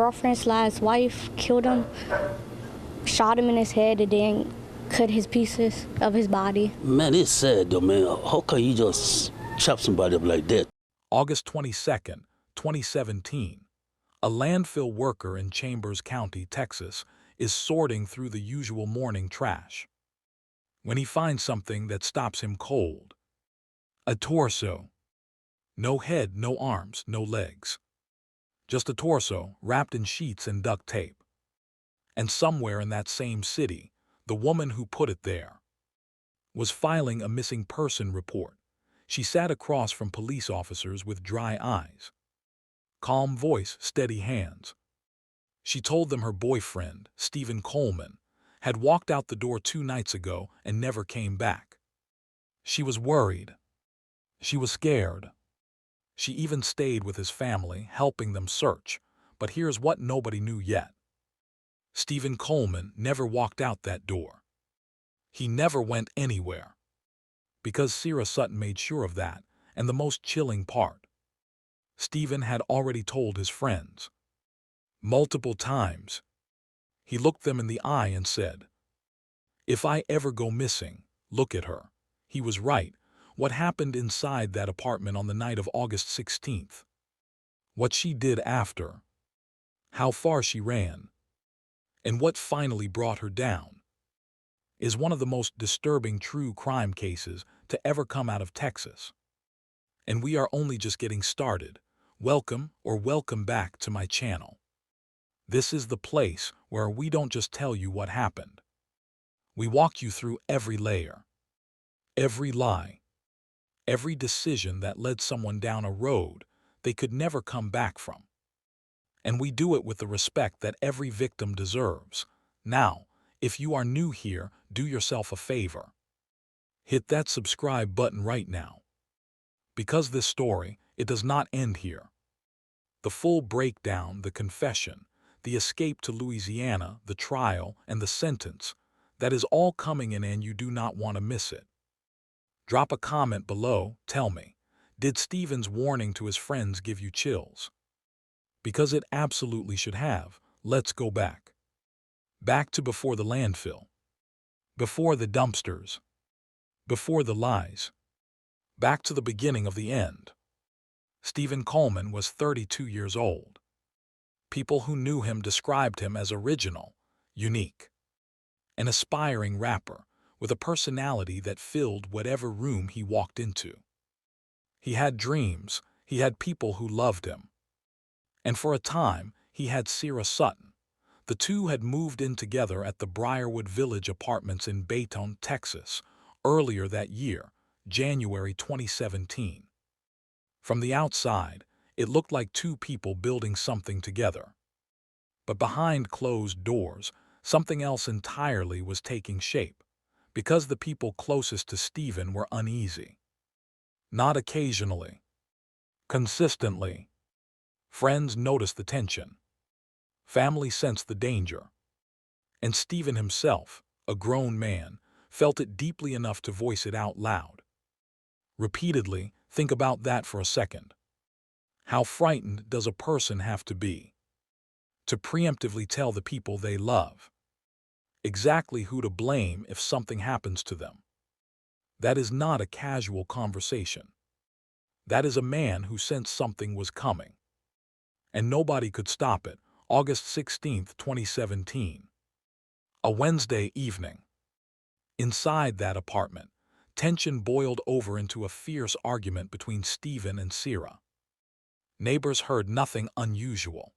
Girlfriend's last wife killed him, shot him in his head, and then cut his pieces of his body. Man, it's sad though, man. How can you just chop somebody up like that? August 22nd, 2017. A landfill worker in Chambers County, Texas, is sorting through the usual morning trash when he finds something that stops him cold. A torso. No head, no arms, no legs. Just a torso wrapped in sheets and duct tape. And somewhere in that same city, the woman who put it there was filing a missing person report. She sat across from police officers with dry eyes. Calm voice, steady hands. She told them her boyfriend, Steven Coleman, had walked out the door 2 nights ago and never came back. She was worried. She was scared. She even stayed with his family, helping them search. But here's what nobody knew yet. Steven Coleman never walked out that door. He never went anywhere. Because Cierra Sutton made sure of that, and the most chilling part. Steven had already told his friends. Multiple times. He looked them in the eye and said, "If I ever go missing, look at her." He was right. What happened inside that apartment on the night of August 16th? What she did after? How far she ran? And what finally brought her down? Is one of the most disturbing true crime cases to ever come out of Texas. And we are only just getting started. Welcome or welcome back to my channel. This is the place where we don't just tell you what happened. We walk you through every layer, every lie, every decision that led someone down a road they could never come back from. And we do it with the respect that every victim deserves. Now, if you are new here, do yourself a favor. Hit that subscribe button right now. Because this story, it does not end here. The full breakdown, the confession, the escape to Louisiana, the trial, and the sentence, that is all coming in and you do not want to miss it. Drop a comment below, tell me, did Steven's warning to his friends give you chills? Because it absolutely should have. Let's go back. Back to before the landfill. Before the dumpsters. Before the lies. Back to the beginning of the end. Steven Coleman was 32 years old. People who knew him described him as original, unique, an aspiring rapper with a personality that filled whatever room he walked into. He had dreams, he had people who loved him. And for a time, he had Cierra Sutton. The two had moved in together at the Briarwood Village Apartments in Baytown, Texas, earlier that year, January 2017. From the outside, it looked like two people building something together. But behind closed doors, something else entirely was taking shape, because the people closest to Steven were uneasy. Not occasionally. Consistently. Friends noticed the tension. Family sensed the danger. And Steven himself, a grown man, felt it deeply enough to voice it out loud. Repeatedly, think about that for a second. How frightened does a person have to be? To preemptively tell the people they love exactly who to blame if something happens to them. That is not a casual conversation. That is a man who sensed something was coming. And nobody could stop it. August 16, 2017. A Wednesday evening. Inside that apartment, tension boiled over into a fierce argument between Steven and Cierra. Neighbors heard nothing unusual.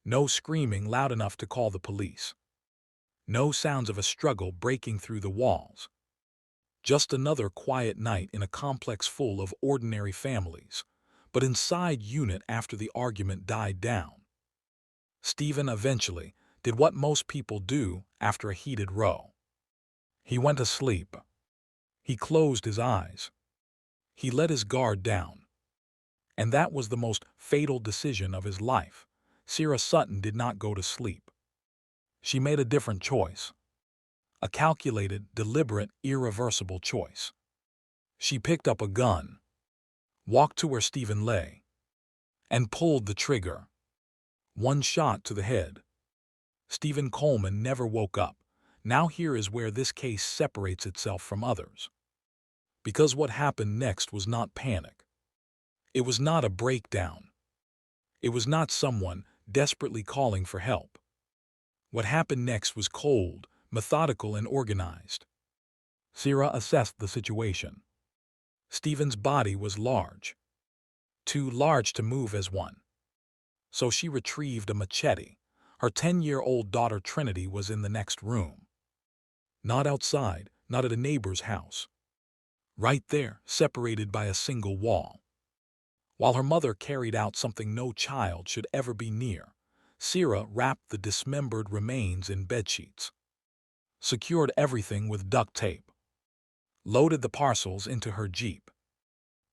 No screaming loud enough to call the police. No sounds of a struggle breaking through the walls. Just another quiet night in a complex full of ordinary families, but inside unit after the argument died down. Steven eventually did what most people do after a heated row. He went to sleep. He closed his eyes. He let his guard down. And that was the most fatal decision of his life. Cierra Sutton did not go to sleep. She made a different choice. A calculated, deliberate, irreversible choice. She picked up a gun, walked to where Steven lay, and pulled the trigger. One shot to the head. Steven Coleman never woke up. Now here is where this case separates itself from others. Because what happened next was not panic. It was not a breakdown. It was not someone desperately calling for help. What happened next was cold, methodical, and organized. Cierra assessed the situation. Steven's body was large. Too large to move as one. So she retrieved a machete. Her 10-year-old daughter Trinity was in the next room. Not outside, not at a neighbor's house. Right there, separated by a single wall. While her mother carried out something no child should ever be near, Cierra wrapped the dismembered remains in bedsheets. Secured everything with duct tape. Loaded the parcels into her Jeep.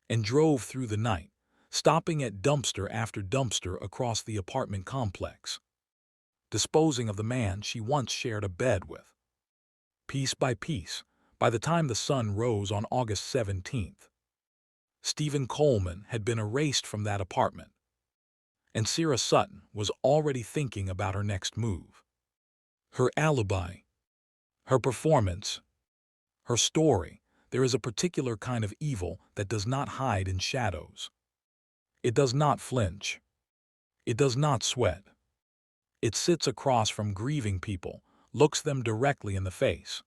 And drove through the night, stopping at dumpster after dumpster across the apartment complex. Disposing of the man she once shared a bed with. Piece by piece, by the time the sun rose on August 17th, Steven Coleman had been erased from that apartment, and Cierra Sutton was already thinking about her next move. Her alibi, her performance, her story. There is a particular kind of evil that does not hide in shadows. It does not flinch. It does not sweat. It sits across from grieving people, looks them directly in the face,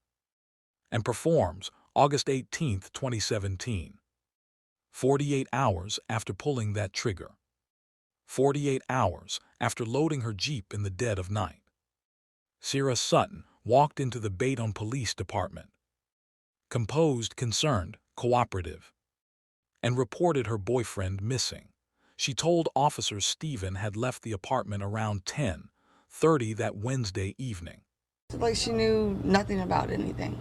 and performs August 18, 2017. 48 hours after pulling that trigger. 48 hours after loading her Jeep in the dead of night. Cierra Sutton walked into the Baytown Police Department. Composed, concerned, cooperative, and reported her boyfriend missing. She told officers Steven had left the apartment around 10:30 that Wednesday evening. Like she knew nothing about anything.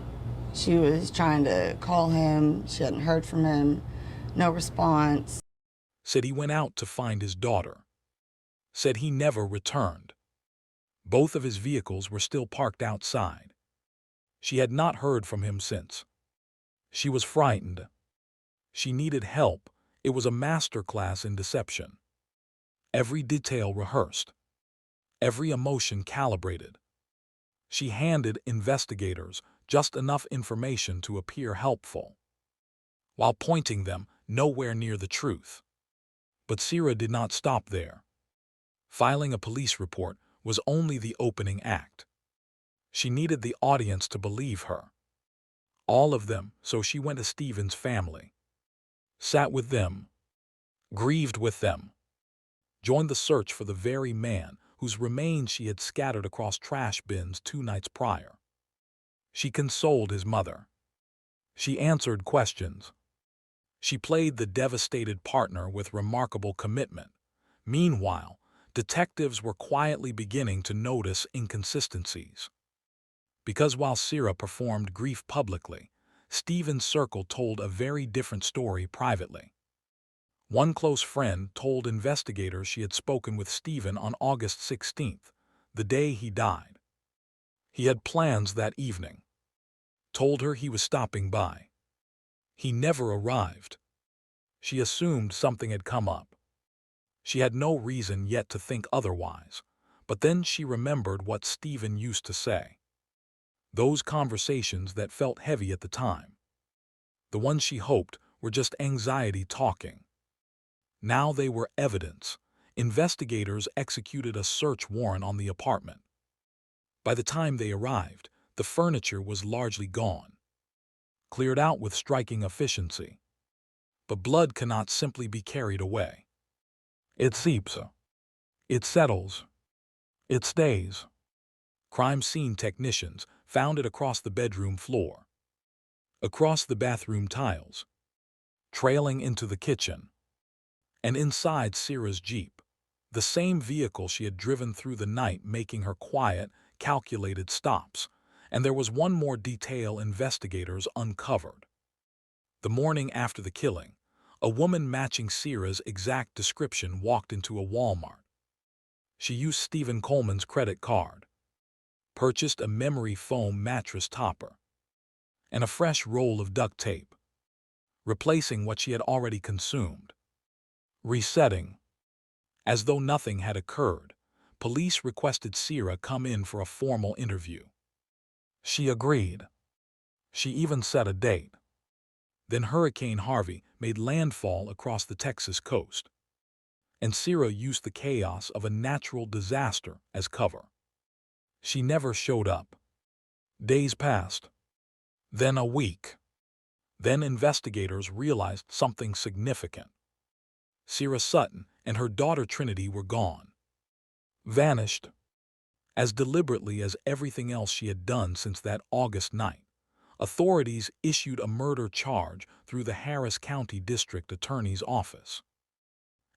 She was trying to call him. She hadn't heard from him. No response. Said he went out to find his daughter. Said he never returned. Both of his vehicles were still parked outside. She had not heard from him since. She was frightened. She needed help. It was a masterclass in deception. Every detail rehearsed. Every emotion calibrated. She handed investigators just enough information to appear helpful, while pointing them nowhere near the truth. But Cierra did not stop there. Filing a police report was only the opening act. She needed the audience to believe her. All of them, so she went to Steven's family. Sat with them. Grieved with them. Joined the search for the very man whose remains she had scattered across trash bins 2 nights prior. She consoled his mother. She answered questions. She played the devastated partner with remarkable commitment. Meanwhile, detectives were quietly beginning to notice inconsistencies. Because while Cierra performed grief publicly, Steven's circle told a very different story privately. One close friend told investigators she had spoken with Steven on August 16th, the day he died. He had plans that evening. Told her he was stopping by. He never arrived. She assumed something had come up. She had no reason yet to think otherwise, but then she remembered what Steven used to say. Those conversations that felt heavy at the time. The ones she hoped were just anxiety talking. Now they were evidence. Investigators executed a search warrant on the apartment. By the time they arrived, the furniture was largely gone. Cleared out with striking efficiency. But blood cannot simply be carried away. It seeps. It settles. It stays. Crime scene technicians found it across the bedroom floor, across the bathroom tiles, trailing into the kitchen, and inside Cierra's Jeep, the same vehicle she had driven through the night, making her quiet, calculated stops. And there was one more detail investigators uncovered. The morning after the killing, a woman matching Cierra's exact description walked into a Walmart. She used Steven Coleman's credit card, purchased a memory foam mattress topper, and a fresh roll of duct tape, replacing what she had already consumed. Resetting, as though nothing had occurred, police requested Cierra come in for a formal interview. She agreed. She even set a date. Then Hurricane Harvey made landfall across the Texas coast, and Cierra used the chaos of a natural disaster as cover. She never showed up. Days passed. Then a week. Then investigators realized something significant. Cierra Sutton and her daughter Trinity were gone. Vanished. As deliberately as everything else she had done since that August night, authorities issued a murder charge through the Harris County District Attorney's Office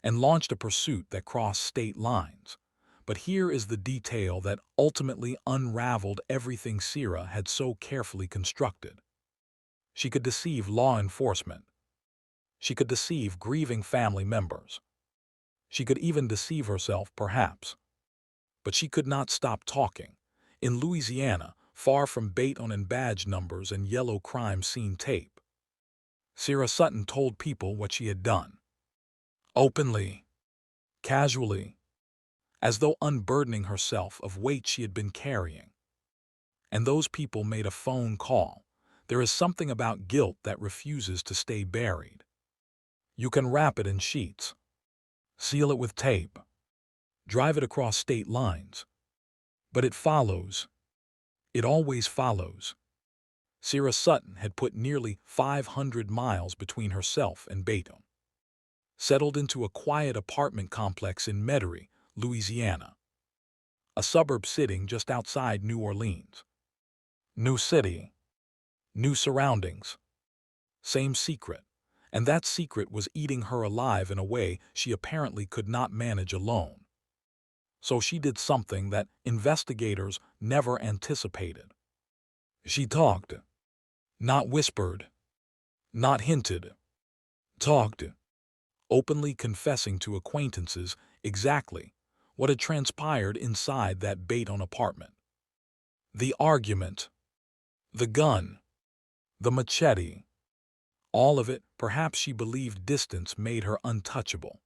and launched a pursuit that crossed state lines. But here is the detail that ultimately unraveled everything Cierra had so carefully constructed. She could deceive law enforcement. She could deceive grieving family members. She could even deceive herself, perhaps. But she could not stop talking. In Louisiana, far from Baytown and badge numbers and yellow crime scene tape, Cierra Sutton told people what she had done. Openly, casually, as though unburdening herself of weight she had been carrying. And those people made a phone call. There is something about guilt that refuses to stay buried. You can wrap it in sheets, seal it with tape, drive it across state lines, but it follows. It always follows. Cierra Sutton had put nearly 500 miles between herself and Baytown, settled into a quiet apartment complex in Metairie, Louisiana, a suburb sitting just outside New Orleans. New city, new surroundings, same secret, and that secret was eating her alive in a way she apparently could not manage alone. So she did something that investigators never anticipated. She talked, not whispered, not hinted, talked, openly confessing to acquaintances exactly what had transpired inside that Baytown apartment. The argument, the gun, the machete, all of it. Perhaps she believed distance made her untouchable.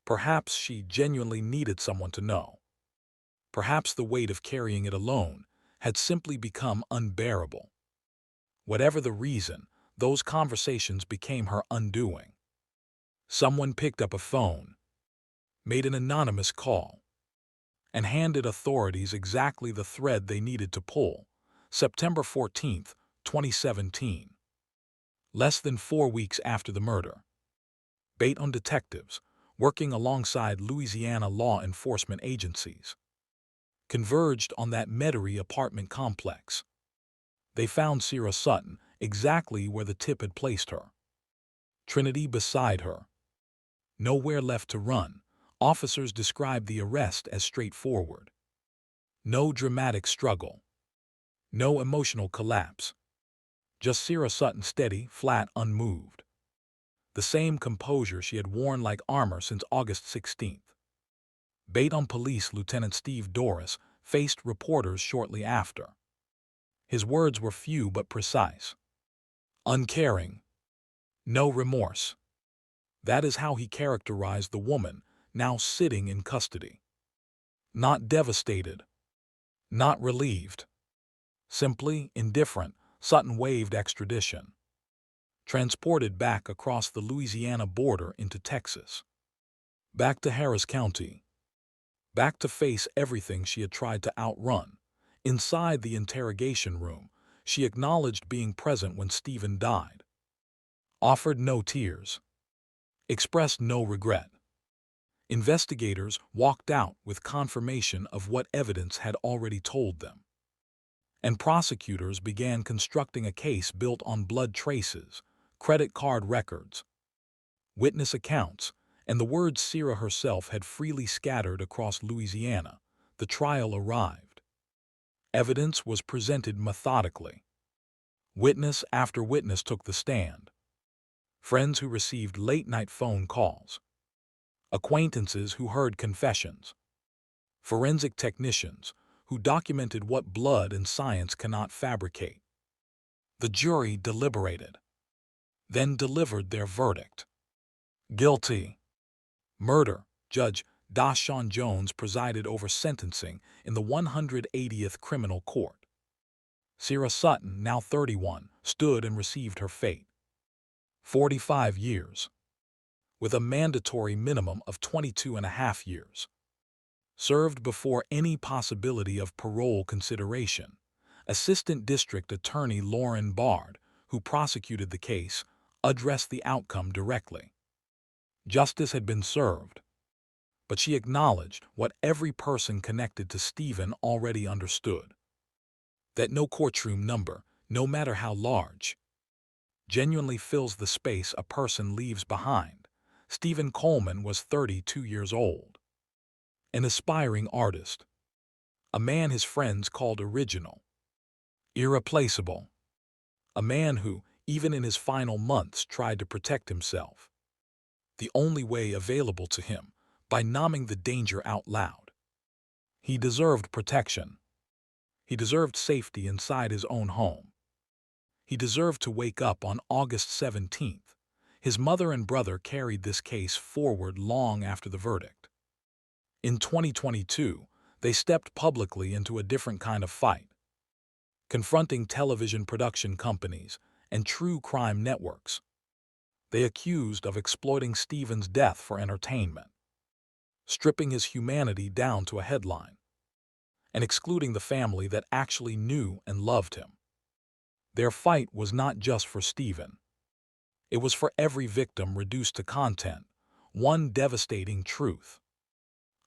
Perhaps she genuinely needed someone to know. Perhaps the weight of carrying it alone had simply become unbearable. Whatever the reason, those conversations became her undoing. Someone picked up a phone, made an anonymous call, and handed authorities exactly the thread they needed to pull. September 14, 2017. Less than 4 weeks after the murder, Baytown detectives, working alongside Louisiana law enforcement agencies, converged on that Metairie apartment complex. They found Cierra Sutton exactly where the tip had placed her. Trinity beside her. Nowhere left to run. Officers described the arrest as straightforward. No dramatic struggle. No emotional collapse. Just Cierra Sutton steady, flat, unmoved. The same composure she had worn like armor since August 16th. Baytown Police Lieutenant Steve Doris faced reporters shortly after. His words were few but precise. Uncaring. No remorse. That is how he characterized the woman now sitting in custody. Not devastated. Not relieved. Simply indifferent. Sutton waived extradition. Transported back across the Louisiana border into Texas. Back to Harris County. Back to face everything she had tried to outrun. Inside the interrogation room, she acknowledged being present when Steven died. Offered no tears. Expressed no regret. Investigators walked out with confirmation of what evidence had already told them. And prosecutors began constructing a case built on blood traces, credit card records, witness accounts, and the words Cierra herself had freely scattered across Louisiana. The trial arrived. Evidence was presented methodically. Witness after witness took the stand. Friends who received late-night phone calls. Acquaintances who heard confessions. Forensic technicians who documented what blood and science cannot fabricate. The jury deliberated, then delivered their verdict. Guilty. Murder. Judge Dashawn Jones presided over sentencing in the 180th Criminal Court. Cierra Sutton, now 31, stood and received her fate. 45 years, with a mandatory minimum of 22.5 years. Served before any possibility of parole consideration. Assistant District Attorney Lauren Bard, who prosecuted the case, addressed the outcome directly. Justice had been served, but she acknowledged what every person connected to Steven already understood. That no courtroom number, no matter how large, genuinely fills the space a person leaves behind. Steven Coleman was 32 years old. An aspiring artist. A man his friends called original. Irreplaceable. A man who, even in his final months, tried to protect himself. The only way available to him, by numbing the danger out loud. He deserved protection. He deserved safety inside his own home. He deserved to wake up on August 17th. His mother and brother carried this case forward long after the verdict. In 2022, they stepped publicly into a different kind of fight, confronting television production companies and true crime networks. They accused of exploiting Steven's death for entertainment, stripping his humanity down to a headline, and excluding the family that actually knew and loved him. Their fight was not just for Steven. It was for every victim reduced to content, one devastating truth.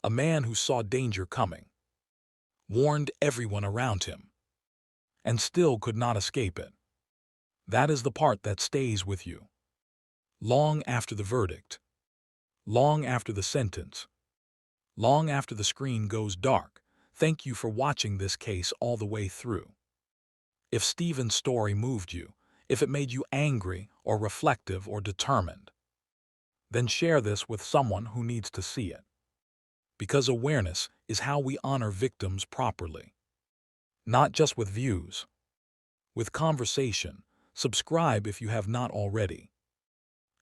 A man who saw danger coming, warned everyone around him, and still could not escape it. That is the part that stays with you. Long after the verdict, long after the sentence, long after the screen goes dark. Thank you for watching this case all the way through. If Steven's story moved you, if it made you angry or reflective or determined, then share this with someone who needs to see it. Because awareness is how we honor victims properly. Not just with views, with conversation. Subscribe if you have not already.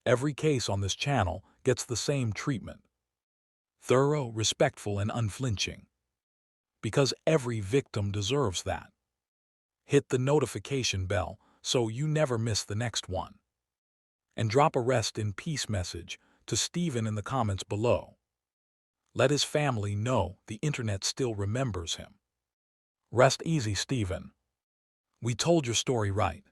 Every case on this channel gets the same treatment. Thorough, respectful, and unflinching. Because every victim deserves that. Hit the notification bell so you never miss the next one. And drop a rest in peace message to Steven in the comments below. Let his family know the internet still remembers him. Rest easy, Steven. We told your story right.